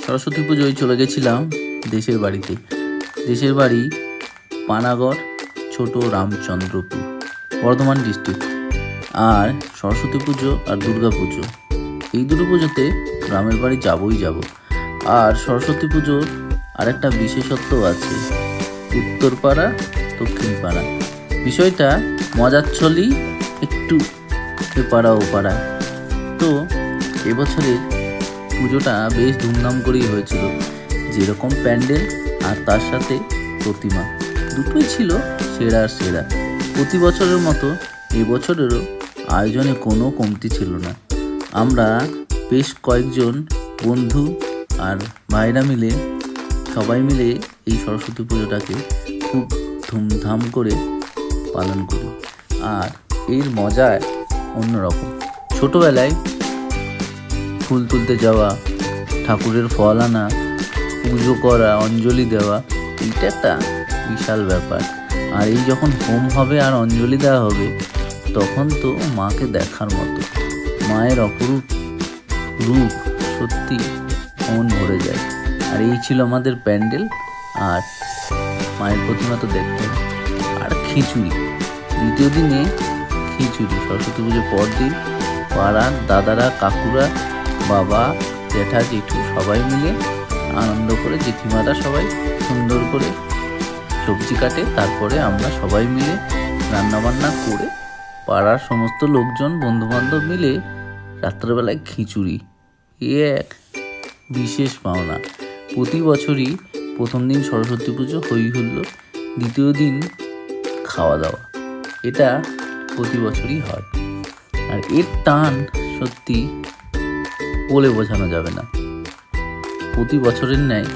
সরস্বতী পুজোয় চলে গেছিলাম দেশের বাড়িতে। দেশের বাড়ি পানাগড় ছোট রামচন্দ্রপুর, বর্ধমান ডিস্ট্রিক্ট। আর সরস্বতী পুজো আর দুর্গা পুজো, এই দুটো পুজোতে গ্রামের বাড়ি যাবই যাব। আর সরস্বতী পুজোর আরেকটা বিশেষত্ব আছে, উত্তরপাড়া দক্ষিণ পাড়া। বিষয়টা মজার ছলি একটু এপাড়া ওপাড়া। তো এবছরের পুজোটা বেশ ধুমধাম করেই হয়েছিল। যেরকম প্যান্ডেল আর তার সাথে প্রতিমা, দুটোই ছিল সেরার সেরা। প্রতি বছরের মতো এবছরেরও আয়োজনে কোনো কমতি ছিল না। আমরা বেশ কয়েকজন বন্ধু আর ভাইরা মিলে সবাই মিলে এই সরস্বতী পুজোটাকে খুব ধুমধাম করে পালন করি। আর এর মজা অন্যরকম। ছোটোবেলায় ফুল তুলতে যাওয়া, ঠাকুরের ফল আনা, পুজো করা, অঞ্জলি দেওয়া, এইটা একটা বিশাল ব্যাপার। আর এই যখন হোম হবে আর অঞ্জলি দেওয়া হবে, তখন তো মাকে দেখার মতো। মায়ের অপরূপ রূপ সত্যি মন ভরে যায়। আর এই ছিল আমাদের প্যান্ডেল আর মায়ের প্রতিমা তো দেখতে। আর খিচুড়ি, দ্বিতীয় দিনে খিচুড়ি, সরস্বতী পুজোর পর দিন পাড়ার দাদারা, কাকুরা, বাবা, জ্যাঠা, জেঠু সবাই মিলে আনন্দ করে, জেঠিমারা সবাই সুন্দর করে সবজি কাটে। তারপরে আমরা সবাই মিলে রান্নাবান্না করে পাড়ার সমস্ত লোকজন, বন্ধুবান্ধব মিলে রাত্রেবেলায় খিচুড়ি, এ এক বিশেষ পাওনা। প্রতি বছরই প্রথম দিন সরস্বতী পুজো হই হুল্লোড়, দ্বিতীয় দিন খাওয়া দাওয়া, এটা প্রতি বছরই হয়। আর এর টান সত্যি বলে বোঝানো যাবে না। প্রতি বছরের ন্যায়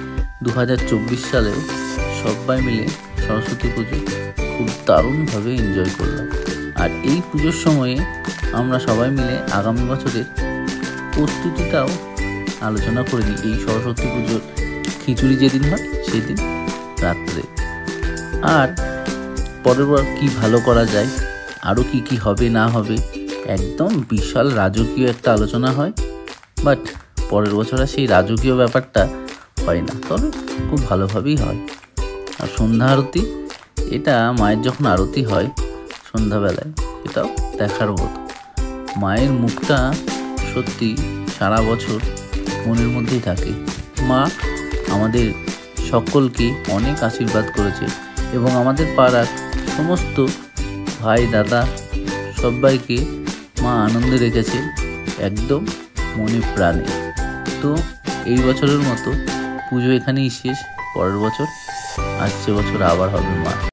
2024 সালেও সবাই মিলে সরস্বতী পুজো খুব দারুণভাবে এনজয় করলাম। আর এই পুজোর সময়ে আমরা সবাই মিলে আগামী বছরের প্রস্তুতিটাও আলোচনা করে নিই। এই সরস্বতী পুজোর খিচুড়ি যেদিন হয় সেদিন রাত্রে। আর পরের বার কী ভালো করা যায়, আরও কি কি হবে না হবে, একদম বিশাল রাজকীয় একটা আলোচনা হয়। বাট পরের বছর আর সেই রাজকীয় ব্যাপারটা হয় না, তবে খুব ভালোভাবেই হয়। আর সন্ধ্যা আরতি, এটা মায়ের যখন আরতি হয় সন্ধ্যাবেলায়, এটাও দেখার মতো। মায়ের মুখটা সত্যি সারা বছর মনের মধ্যেই থাকে। মা আমাদের সকলকে অনেক আশীর্বাদ করেছে এবং আমাদের পাড়ার সমস্ত ভাই, দাদা সবাইকে মা আনন্দে রেখেছে একদম মনে প্রাণে। তো এই বছরের মতো পুজো এখানেই শেষ। পরের বছর আসছে বছর আবার হবে মা।